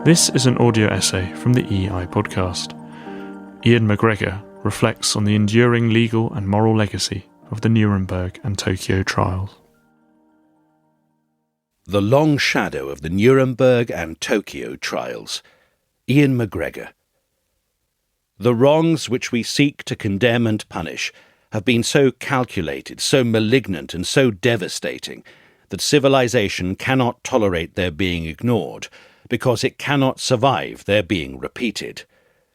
This is an audio essay from the EI podcast. Ian McGregor reflects on the enduring legal and moral legacy of the Nuremberg and Tokyo trials. The Long Shadow of the Nuremberg and Tokyo trials. Ian McGregor. The wrongs which we seek to condemn and punish have been so calculated, so malignant and so devastating that civilization cannot tolerate their being ignored, because it cannot survive their being repeated,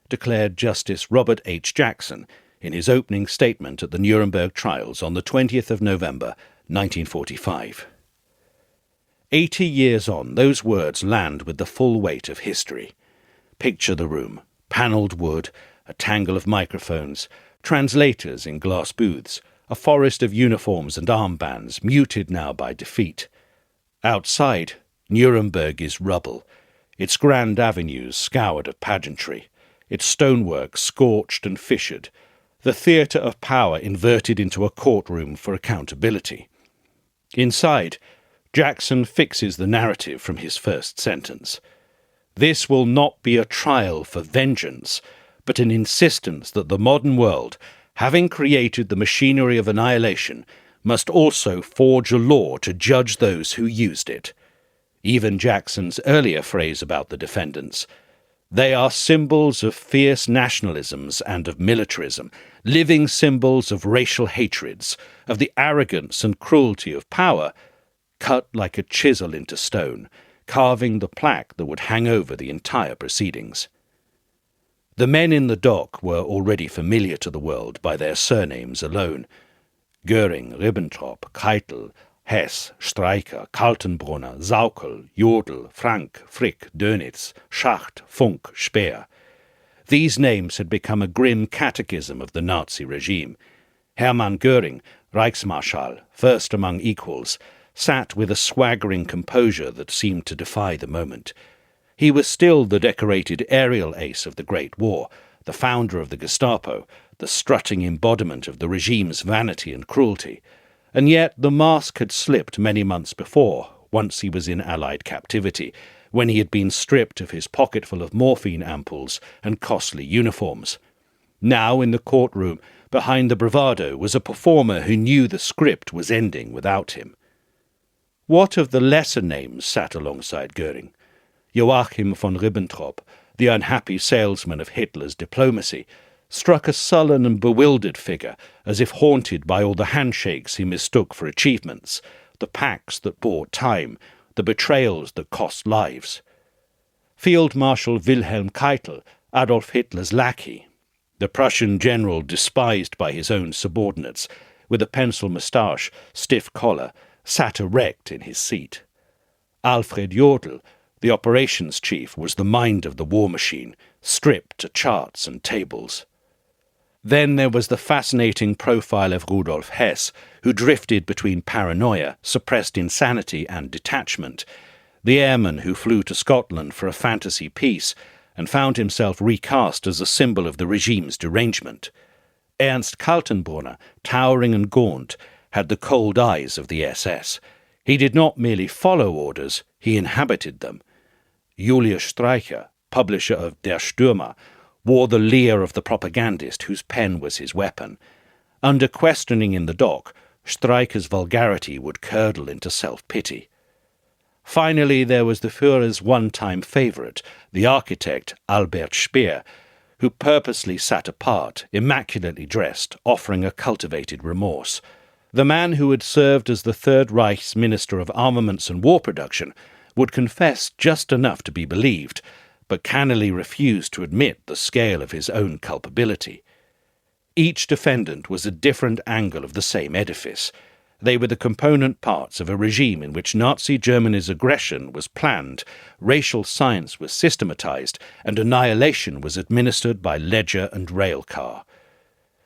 declared Justice Robert H. Jackson in his opening statement at the Nuremberg trials on the 20th of November, 1945. 80 years on, those words land with the full weight of history. Picture the room: panelled wood, a tangle of microphones, translators in glass booths, a forest of uniforms and armbands, muted now by defeat. Outside, Nuremberg is rubble, its grand avenues scoured of pageantry, its stonework scorched and fissured, the theatre of power inverted into a courtroom for accountability. Inside, Jackson fixes the narrative from his first sentence. This will not be a trial for vengeance, but an insistence that the modern world, having created the machinery of annihilation, must also forge a law to judge those who used it. Even Jackson's earlier phrase about the defendants: they are symbols of fierce nationalisms and of militarism, living symbols of racial hatreds, of the arrogance and cruelty of power, cut like a chisel into stone, carving the plaque that would hang over the entire proceedings. The men in the dock were already familiar to the world by their surnames alone: Göring, Ribbentrop, Keitel, Hess, Streicher, Kaltenbrunner, Saukel, Jodl, Frank, Frick, Dönitz, Schacht, Funk, Speer. These names had become a grim catechism of the Nazi regime. Hermann Göring, Reichsmarschall, first among equals, sat with a swaggering composure that seemed to defy the moment. He was still the decorated aerial ace of the Great War, the founder of the Gestapo, the strutting embodiment of the regime's vanity and cruelty. And yet the mask had slipped many months before, once he was in Allied captivity, when he had been stripped of his pocketful of morphine ampoules and costly uniforms. Now, in the courtroom, behind the bravado, was a performer who knew the script was ending without him. What of the lesser names sat alongside Göring? Joachim von Ribbentrop, the unhappy salesman of Hitler's diplomacy, struck a sullen and bewildered figure, as if haunted by all the handshakes he mistook for achievements, the pacts that bought time, the betrayals that cost lives. Field Marshal Wilhelm Keitel, Adolf Hitler's lackey, the Prussian general despised by his own subordinates, with a pencil moustache, stiff collar, sat erect in his seat. Alfred Jodl, the operations chief, was the mind of the war machine, stripped to charts and tables. Then there was the fascinating profile of Rudolf Hess, who drifted between paranoia, suppressed insanity, and detachment, the airman who flew to Scotland for a fantasy peace and found himself recast as a symbol of the regime's derangement. Ernst Kaltenbrunner, towering and gaunt, had the cold eyes of the SS. He did not merely follow orders, he inhabited them. Julius Streicher, publisher of Der Stürmer, wore the leer of the propagandist whose pen was his weapon. Under questioning in the dock, Streicher's vulgarity would curdle into self-pity. Finally, there was the Führer's one-time favourite, the architect Albert Speer, who purposely sat apart, immaculately dressed, offering a cultivated remorse. The man who had served as the Third Reich's Minister of Armaments and War Production would confess just enough to be believed, but cannily refused to admit the scale of his own culpability. Each defendant was a different angle of the same edifice. They were the component parts of a regime in which Nazi Germany's aggression was planned, racial science was systematized, and annihilation was administered by ledger and rail car.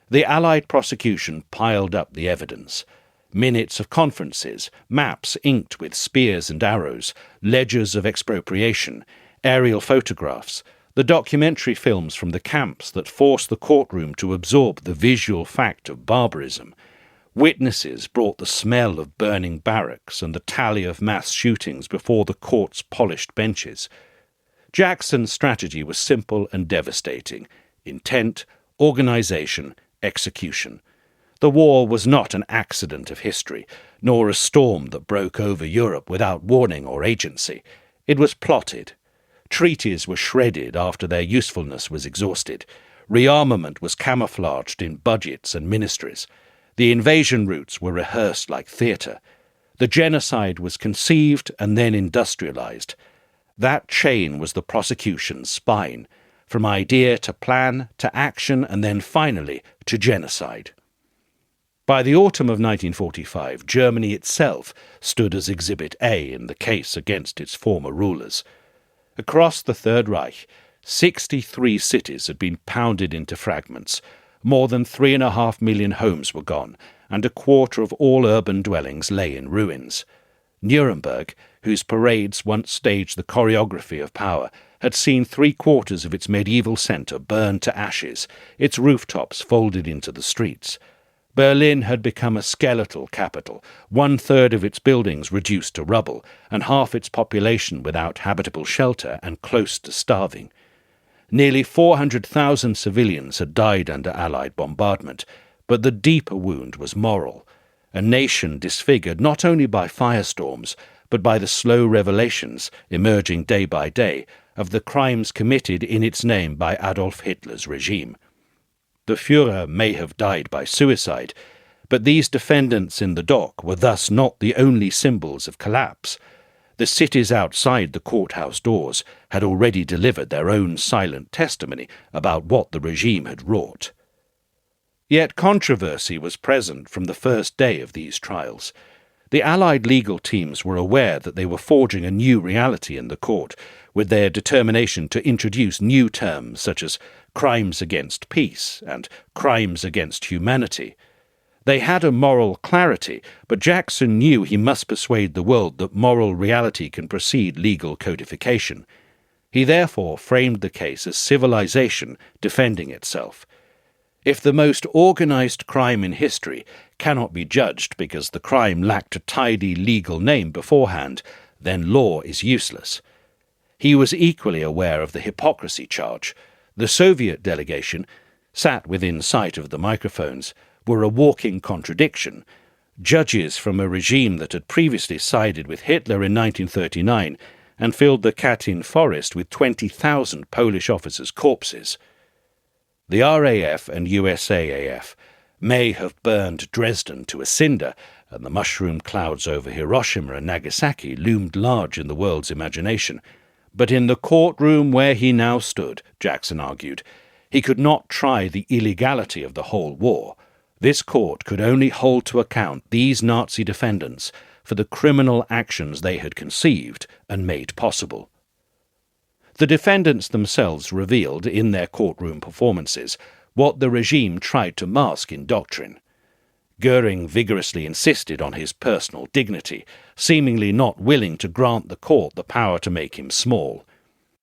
The Allied prosecution piled up the evidence. Minutes of conferences, maps inked with spears and arrows, ledgers of expropriation, aerial photographs, the documentary films from the camps that forced the courtroom to absorb the visual fact of barbarism. Witnesses brought the smell of burning barracks and the tally of mass shootings before the court's polished benches. Jackson's strategy was simple and devastating: intent, organisation, execution. The war was not an accident of history, nor a storm that broke over Europe without warning or agency. It was plotted. Treaties were shredded after their usefulness was exhausted. Rearmament was camouflaged in budgets and ministries. The invasion routes were rehearsed like theatre. The genocide was conceived and then industrialised. That chain was the prosecution's spine, from idea to plan to action and then finally to genocide. By the autumn of 1945, Germany itself stood as Exhibit A in the case against its former rulers. Across the Third Reich, 63 cities had been pounded into fragments. More than 3.5 million homes were gone, and a quarter of all urban dwellings lay in ruins. Nuremberg, whose parades once staged the choreography of power, had seen 3/4 of its medieval centre burned to ashes, its rooftops folded into the streets. Berlin had become a skeletal capital, 1/3 of its buildings reduced to rubble, and half its population without habitable shelter and close to starving. Nearly 400,000 civilians had died under Allied bombardment, but the deeper wound was moral. A nation disfigured not only by firestorms, but by the slow revelations, emerging day by day, of the crimes committed in its name by Adolf Hitler's regime. The Führer may have died by suicide, but these defendants in the dock were thus not the only symbols of collapse. The cities outside the courthouse doors had already delivered their own silent testimony about what the regime had wrought. Yet controversy was present from the first day of these trials. The Allied legal teams were aware that they were forging a new reality in the court, with their determination to introduce new terms such as crimes against peace and crimes against humanity. They had a moral clarity, but Jackson knew he must persuade the world that moral reality can precede legal codification. He therefore framed the case as civilisation defending itself. If the most organised crime in history cannot be judged because the crime lacked a tidy legal name beforehand, then law is useless. He was equally aware of the hypocrisy charge. The Soviet delegation, sat within sight of the microphones, were a walking contradiction. Judges from a regime that had previously sided with Hitler in 1939 and filled the Katyn forest with 20,000 Polish officers' corpses. The RAF and USAAF may have burned Dresden to a cinder, and the mushroom clouds over Hiroshima and Nagasaki loomed large in the world's imagination. But in the courtroom where he now stood, Jackson argued, he could not try the illegality of the whole war. This court could only hold to account these Nazi defendants for the criminal actions they had conceived and made possible. The defendants themselves revealed in their courtroom performances what the regime tried to mask in doctrine. Goering vigorously insisted on his personal dignity, seemingly not willing to grant the court the power to make him small.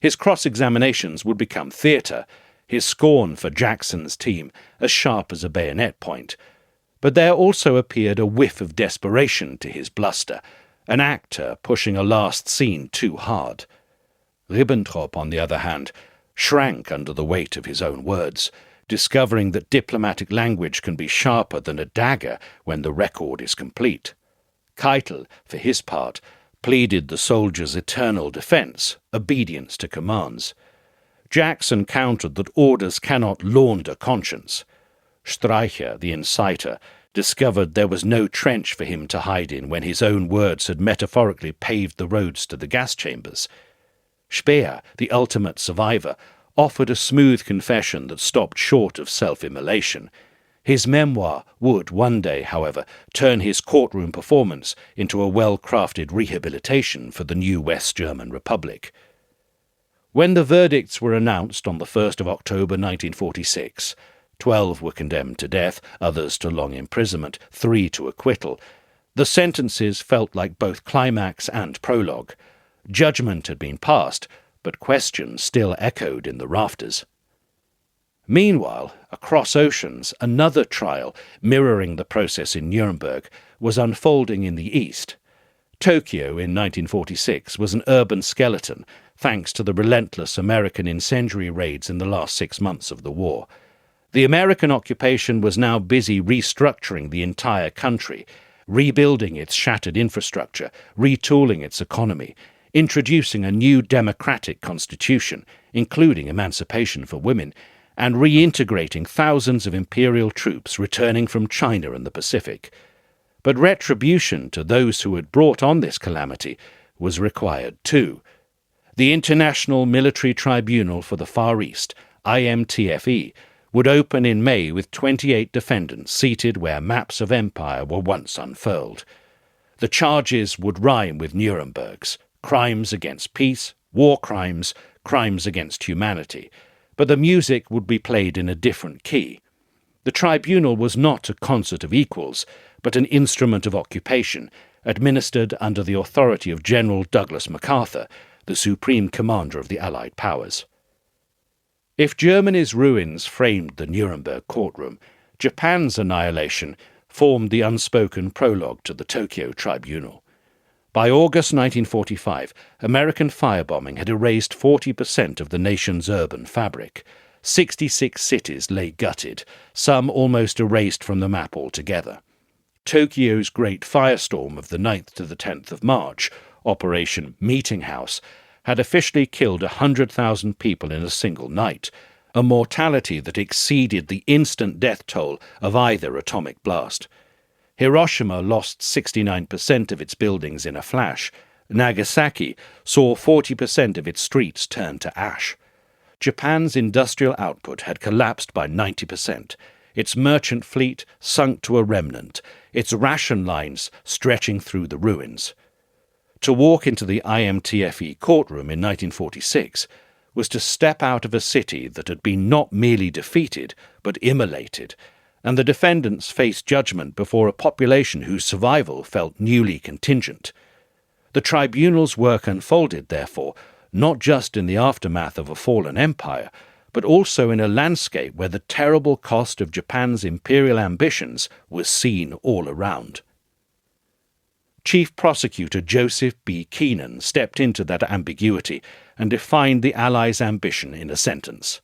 His cross-examinations would become theatre, his scorn for Jackson's team as sharp as a bayonet point. But there also appeared a whiff of desperation to his bluster, an actor pushing a last scene too hard. Ribbentrop, on the other hand, shrank under the weight of his own words, discovering that diplomatic language can be sharper than a dagger when the record is complete. Keitel, for his part, pleaded the soldier's eternal defence, obedience to commands. Jackson countered that orders cannot launder conscience. Streicher, the inciter, discovered there was no trench for him to hide in when his own words had metaphorically paved the roads to the gas chambers. Speer, the ultimate survivor, offered a smooth confession that stopped short of self-immolation. His memoir would one day, however, turn his courtroom performance into a well-crafted rehabilitation for the new West German Republic. When the verdicts were announced on the 1st of October 1946, 12 were condemned to death, others to long imprisonment, 3 to acquittal. The sentences felt like both climax and prologue. Judgment had been passed, but questions still echoed in the rafters. Meanwhile, across oceans, another trial, mirroring the process in Nuremberg, was unfolding in the east. Tokyo in 1946 was an urban skeleton, thanks to the relentless American incendiary raids in the last 6 months of the war. The American occupation was now busy restructuring the entire country, rebuilding its shattered infrastructure, retooling its economy, introducing a new democratic constitution, including emancipation for women, and reintegrating thousands of imperial troops returning from China and the Pacific. But retribution to those who had brought on this calamity was required too. The International Military Tribunal for the Far East, IMTFE, would open in May with 28 defendants seated where maps of empire were once unfurled. The charges would rhyme with Nuremberg's: crimes against peace, war crimes, crimes against humanity. But the music would be played in a different key. The tribunal was not a concert of equals, but an instrument of occupation, administered under the authority of General Douglas MacArthur, the supreme commander of the Allied powers. If Germany's ruins framed the Nuremberg courtroom, Japan's annihilation formed the unspoken prologue to the Tokyo tribunal. By August 1945, American firebombing had erased 40% of the nation's urban fabric. 66 cities lay gutted, some almost erased from the map altogether. Tokyo's Great Firestorm of the 9th to the 10th of March, Operation Meeting House, had officially killed 100,000 people in a single night, a mortality that exceeded the instant death toll of either atomic blast. Hiroshima lost 69% of its buildings in a flash. Nagasaki saw 40% of its streets turn to ash. Japan's industrial output had collapsed by 90%, its merchant fleet sunk to a remnant, its ration lines stretching through the ruins. To walk into the IMTFE courtroom in 1946 was to step out of a city that had been not merely defeated, but immolated, and the defendants faced judgment before a population whose survival felt newly contingent. The tribunal's work unfolded, therefore, not just in the aftermath of a fallen empire, but also in a landscape where the terrible cost of Japan's imperial ambitions was seen all around. Chief Prosecutor Joseph B. Keenan stepped into that ambiguity and defined the Allies' ambition in a sentence.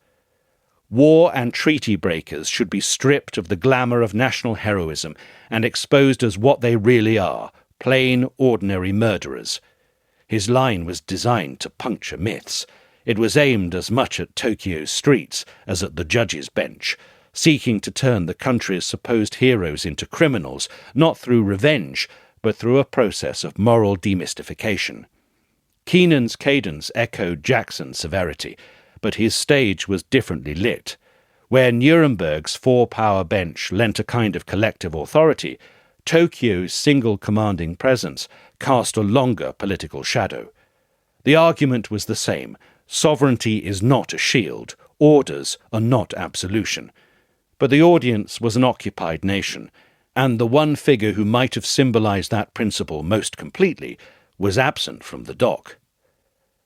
War and treaty breakers should be stripped of the glamour of national heroism and exposed as what they really are, plain, ordinary murderers. His line was designed to puncture myths. It was aimed as much at Tokyo's streets as at the judge's bench, seeking to turn the country's supposed heroes into criminals, not through revenge, but through a process of moral demystification. Keenan's cadence echoed Jackson's severity, but his stage was differently lit. Where Nuremberg's four-power bench lent a kind of collective authority, Tokyo's single commanding presence cast a longer political shadow. The argument was the same: sovereignty is not a shield, orders are not absolution. But the audience was an occupied nation, and the one figure who might have symbolized that principle most completely was absent from the dock.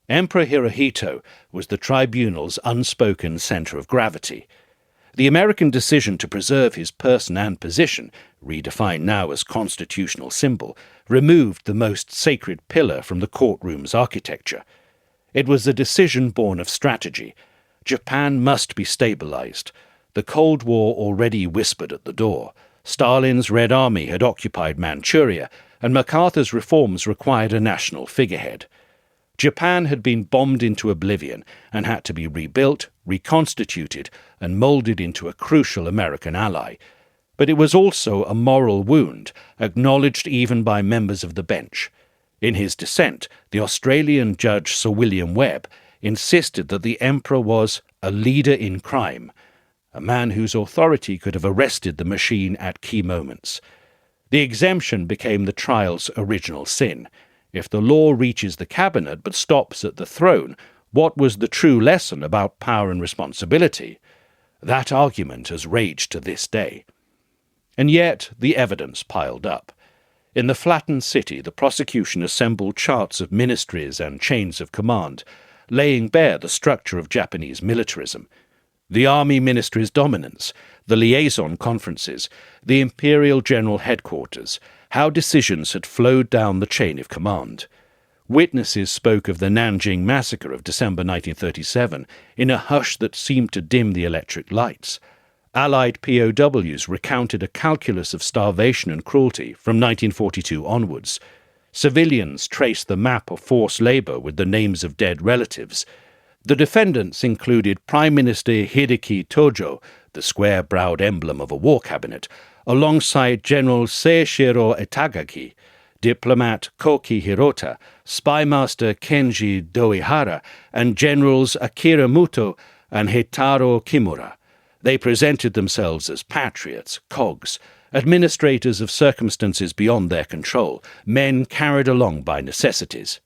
Emperor Hirohito was the tribunal's unspoken center of gravity. The American decision to preserve his person and position, redefined now as constitutional symbol, removed the most sacred pillar from the courtroom's architecture. It was a decision born of strategy. Japan must be stabilized. The Cold War already whispered at the door. Stalin's Red Army had occupied Manchuria, and MacArthur's reforms required a national figurehead. Japan had been bombed into oblivion and had to be rebuilt, reconstituted, and moulded into a crucial American ally. But it was also a moral wound, acknowledged even by members of the bench. In his dissent, the Australian judge Sir William Webb insisted that the emperor was a leader in crime, a man whose authority could have arrested the machine at key moments. The exemption became the trial's original sin. If the law reaches the cabinet but stops at the throne, what was the true lesson about power and responsibility? That argument has raged to this day. And yet the evidence piled up. In the flattened city, the prosecution assembled charts of ministries and chains of command, laying bare the structure of Japanese militarism. the Army Ministry's dominance, the liaison conferences, the Imperial General Headquarters, how decisions had flowed down the chain of command. Witnesses spoke of the Nanjing massacre of December 1937 in a hush that seemed to dim the electric lights. Allied POWs recounted a calculus of starvation and cruelty from 1942 onwards. Civilians traced the map of forced labour with the names of dead relatives. The defendants included Prime Minister Hideki Tojo, the square-browed emblem of a war cabinet, alongside General Seishiro Itagaki, diplomat Koki Hirota, spymaster Kenji Doihara, and Generals Akira Muto and Hitaro Kimura. They presented themselves as patriots, cogs, administrators of circumstances beyond their control, men carried along by necessities.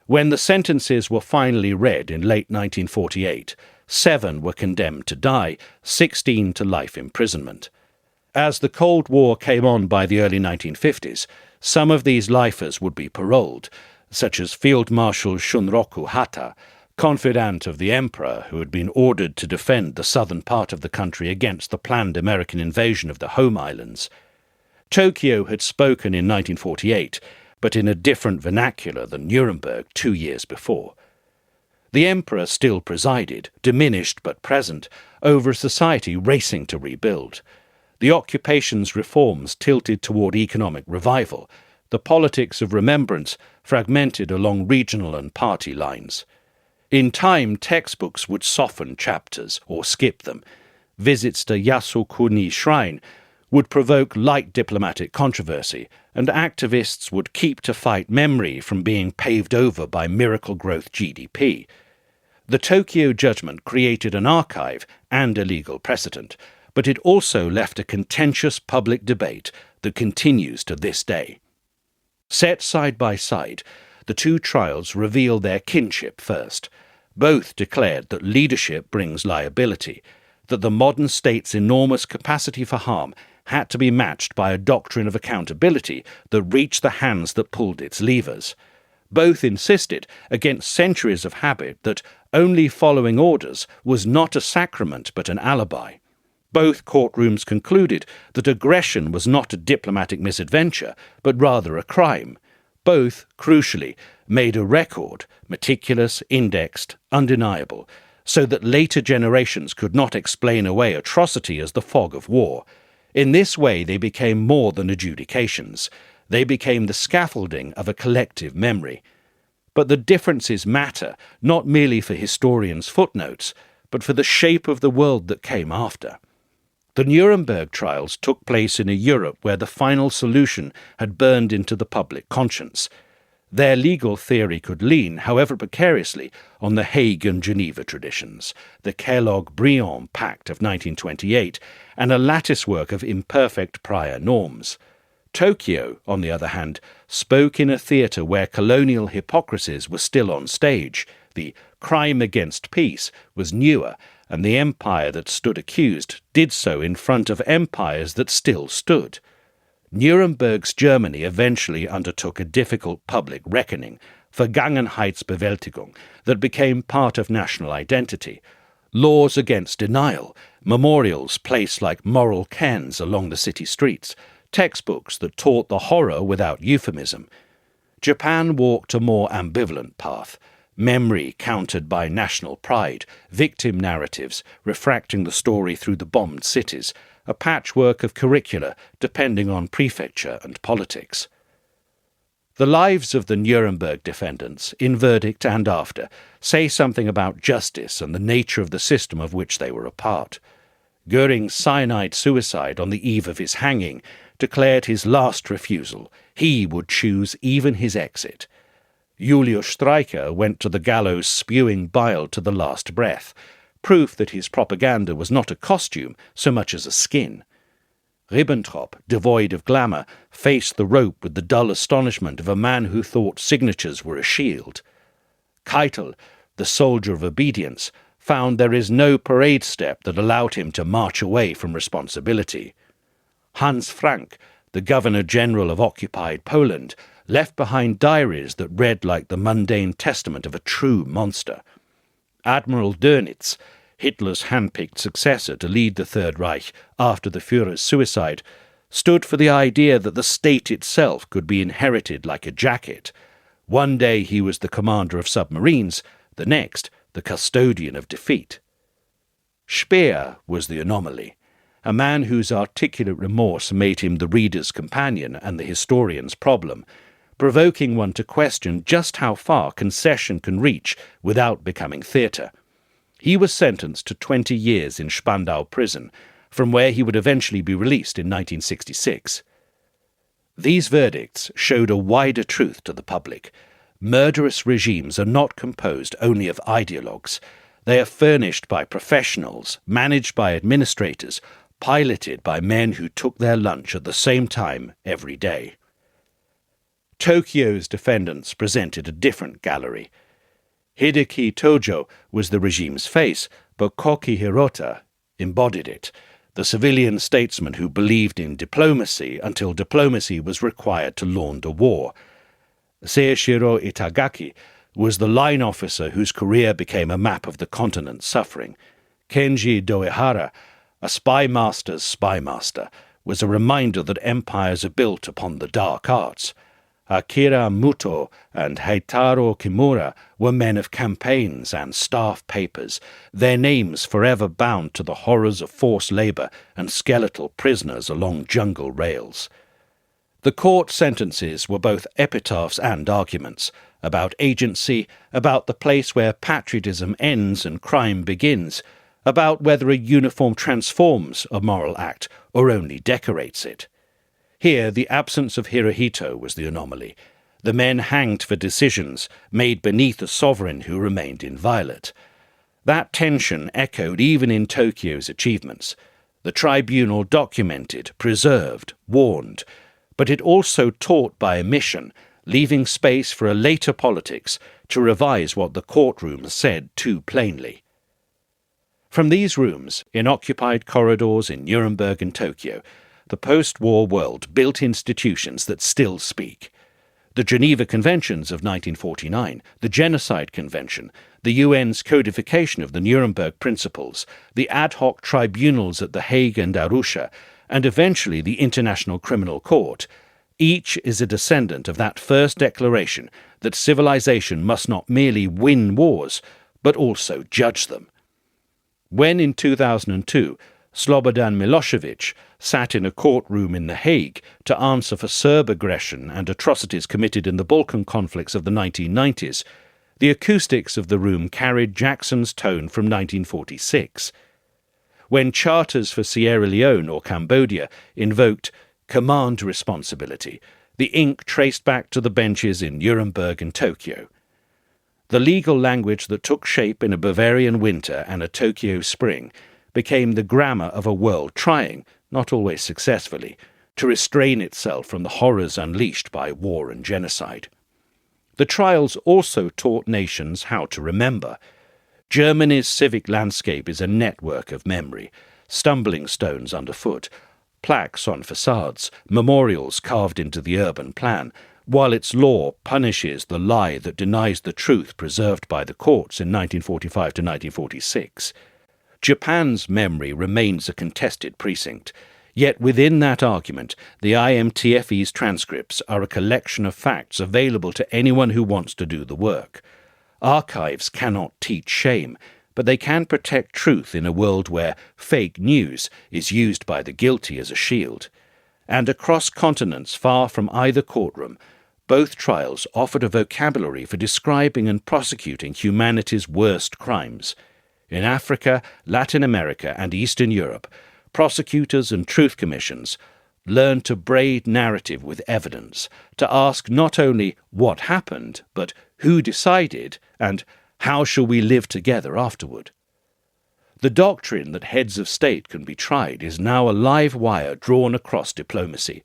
When the sentences were finally read in late 1948, 7 were condemned to die, 16 to life imprisonment. As the Cold War came on by the early 1950s, some of these lifers would be paroled, such as Field Marshal Shunroku Hata, confidant of the Emperor who had been ordered to defend the southern part of the country against the planned American invasion of the home islands. Tokyo had spoken in 1948, but in a different vernacular than Nuremberg 2 years before. The Emperor still presided, diminished but present, over a society racing to rebuild. The occupation's reforms tilted toward economic revival, the politics of remembrance fragmented along regional and party lines. In time, textbooks would soften chapters or skip them. Visits to Yasukuni Shrine would provoke light diplomatic controversy, and activists would keep to fight memory from being paved over by miracle-growth GDP. The Tokyo judgment created an archive and a legal precedent, but it also left a contentious public debate that continues to this day. Set side by side, the two trials reveal their kinship first. Both declared that leadership brings liability, that the modern state's enormous capacity for harm had to be matched by a doctrine of accountability that reached the hands that pulled its levers. Both insisted, against centuries of habit, that only following orders was not a sacrament but an alibi. Both courtrooms concluded that aggression was not a diplomatic misadventure, but rather a crime. Both, crucially, made a record, meticulous, indexed, undeniable, so that later generations could not explain away atrocity as the fog of war. In this way they became more than adjudications. They became the scaffolding of a collective memory. But the differences matter, not merely for historians' footnotes, but for the shape of the world that came after. The Nuremberg trials took place in a Europe where the final solution had burned into the public conscience. Their legal theory could lean, however precariously, on the Hague and Geneva traditions, the Kellogg-Briand Pact of 1928, and a latticework of imperfect prior norms. Tokyo, on the other hand, spoke in a theatre where colonial hypocrisies were still on stage. The crime against peace was newer, and the empire that stood accused did so in front of empires that still stood. Nuremberg's Germany eventually undertook a difficult public reckoning, Vergangenheitsbewältigung, that became part of national identity. Laws against denial, memorials placed like moral cairns along the city streets, textbooks that taught the horror without euphemism. Japan walked a more ambivalent path. Memory countered by national pride, victim narratives refracting the story through the bombed cities, a patchwork of curricula depending on prefecture and politics. The lives of the Nuremberg defendants, in verdict and after, say something about justice and the nature of the system of which they were a part. Goering's cyanide suicide on the eve of his hanging declared his last refusal. He would choose even his exit. Julius Streicher went to the gallows spewing bile to the last breath, proof that his propaganda was not a costume so much as a skin. Ribbentrop, devoid of glamour, faced the rope with the dull astonishment of a man who thought signatures were a shield. Keitel, the soldier of obedience, found there is no parade step that allowed him to march away from responsibility. Hans Frank, the Governor-General of occupied Poland, left behind diaries that read like the mundane testament of a true monster. Admiral Dönitz, Hitler's handpicked successor to lead the Third Reich after the Führer's suicide, stood for the idea that the state itself could be inherited like a jacket. One day he was the commander of submarines, the next the custodian of defeat. Speer was the anomaly, a man whose articulate remorse made him the reader's companion and the historian's problem, provoking one to question just how far concession can reach without becoming theatre. He was sentenced to 20 years in Spandau prison, from where he would eventually be released in 1966. These verdicts showed a wider truth to the public. Murderous regimes are not composed only of ideologues. They are furnished by professionals, managed by administrators, piloted by men who took their lunch at the same time every day. Tokyo's defendants presented a different gallery. Hideki Tojo was the regime's face, but Koki Hirota embodied it, the civilian statesman who believed in diplomacy until diplomacy was required to launder war. Seishiro Itagaki was the line officer whose career became a map of the continent's suffering. Kenji Doehara, a spy master's spy master, was a reminder that empires are built upon the dark arts. Akira Muto and Heitaro Kimura were men of campaigns and staff papers, their names forever bound to the horrors of forced labour and skeletal prisoners along jungle rails. The court sentences were both epitaphs and arguments, about agency, about the place where patriotism ends and crime begins, about whether a uniform transforms a moral act or only decorates it. Here, the absence of Hirohito was the anomaly, the men hanged for decisions made beneath a sovereign who remained inviolate. That tension echoed even in Tokyo's achievements. The tribunal documented, preserved, warned, but it also taught by omission, leaving space for a later politics to revise what the courtrooms said too plainly. From these rooms, in occupied corridors in Nuremberg and Tokyo, the post-war world built institutions that still speak. The Geneva Conventions of 1949, the Genocide Convention, the UN's codification of the Nuremberg Principles, the ad hoc tribunals at The Hague and Arusha, and eventually the International Criminal Court, each is a descendant of that first declaration that civilization must not merely win wars, but also judge them. When in 2002, Slobodan Milosevic sat in a courtroom in The Hague to answer for Serb aggression and atrocities committed in the Balkan conflicts of the 1990s, the acoustics of the room carried Jackson's tone from 1946. When charters for Sierra Leone or Cambodia invoked command responsibility, the ink traced back to the benches in Nuremberg and Tokyo. The legal language that took shape in a Bavarian winter and a Tokyo spring became the grammar of a world trying, not always successfully, to restrain itself from the horrors unleashed by war and genocide. The trials also taught nations how to remember. Germany's civic landscape is a network of memory, stumbling stones underfoot, plaques on facades, memorials carved into the urban plan, while its law punishes the lie that denies the truth preserved by the courts in 1945 to 1946. Japan's memory remains a contested precinct, yet within that argument, the IMTFE's transcripts are a collection of facts available to anyone who wants to do the work. Archives cannot teach shame, but they can protect truth in a world where fake news is used by the guilty as a shield. And across continents far from either courtroom, both trials offered a vocabulary for describing and prosecuting humanity's worst crimes. In Africa, Latin America, and Eastern Europe, prosecutors and truth commissions learned to braid narrative with evidence, to ask not only what happened, but who decided, and how shall we live together afterward. The doctrine that heads of state can be tried is now a live wire drawn across diplomacy.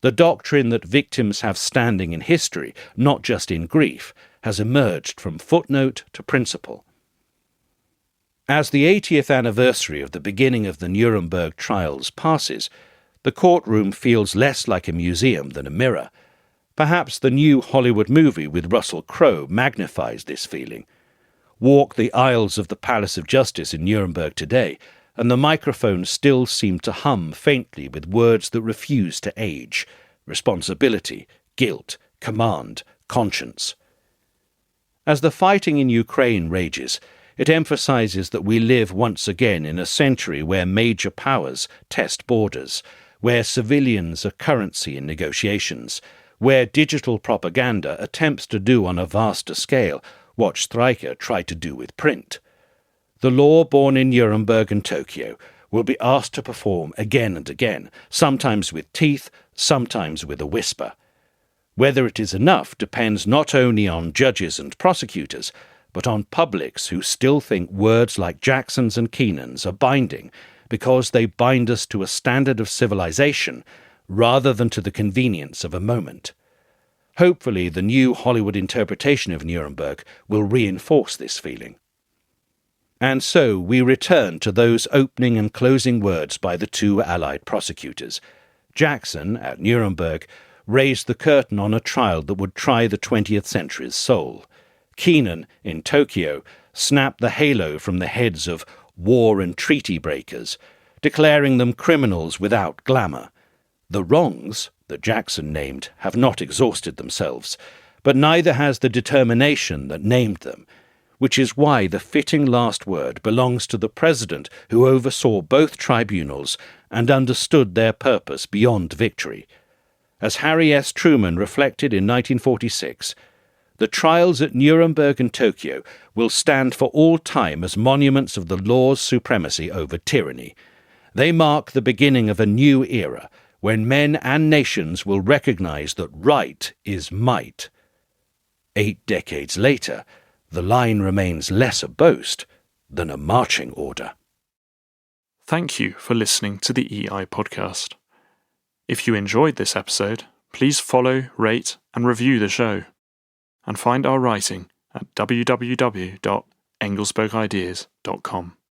The doctrine that victims have standing in history, not just in grief, has emerged from footnote to principle. As the 80th anniversary of the beginning of the Nuremberg trials passes, the courtroom feels less like a museum than a mirror. Perhaps the new Hollywood movie with Russell Crowe magnifies this feeling. walk the aisles of the Palace of Justice in Nuremberg today, and the microphones still seem to hum faintly with words that refuse to age: responsibility, guilt, command, conscience. As the fighting in Ukraine rages, it emphasizes that we live once again in a century where major powers test borders, where civilians are currency in negotiations, where digital propaganda attempts to do on a vaster scale what Streicher tried to do with print. The law born in Nuremberg and Tokyo will be asked to perform again and again, sometimes with teeth, sometimes with a whisper. Whether it is enough depends not only on judges and prosecutors, but on publics who still think words like Jackson's and Keenan's are binding because they bind us to a standard of civilization rather than to the convenience of a moment. Hopefully, the new Hollywood interpretation of Nuremberg will reinforce this feeling. And so we return to those opening and closing words by the two Allied prosecutors. Jackson, at Nuremberg, raised the curtain on a trial that would try the 20th century's soul. Keenan, in Tokyo, snapped the halo from the heads of war and treaty breakers, declaring them criminals without glamour. The wrongs that Jackson named have not exhausted themselves, but neither has the determination that named them, which is why the fitting last word belongs to the president who oversaw both tribunals and understood their purpose beyond victory. As Harry S. Truman reflected in 1946, the trials at Nuremberg and Tokyo will stand for all time as monuments of the law's supremacy over tyranny. They mark the beginning of a new era, when men and nations will recognize that right is might. 8 decades later, the line remains less a boast than a marching order. Thank you for listening to the EI podcast. If you enjoyed this episode, please follow, rate, and review the show, and find our writing at www.engelsbergideas.com.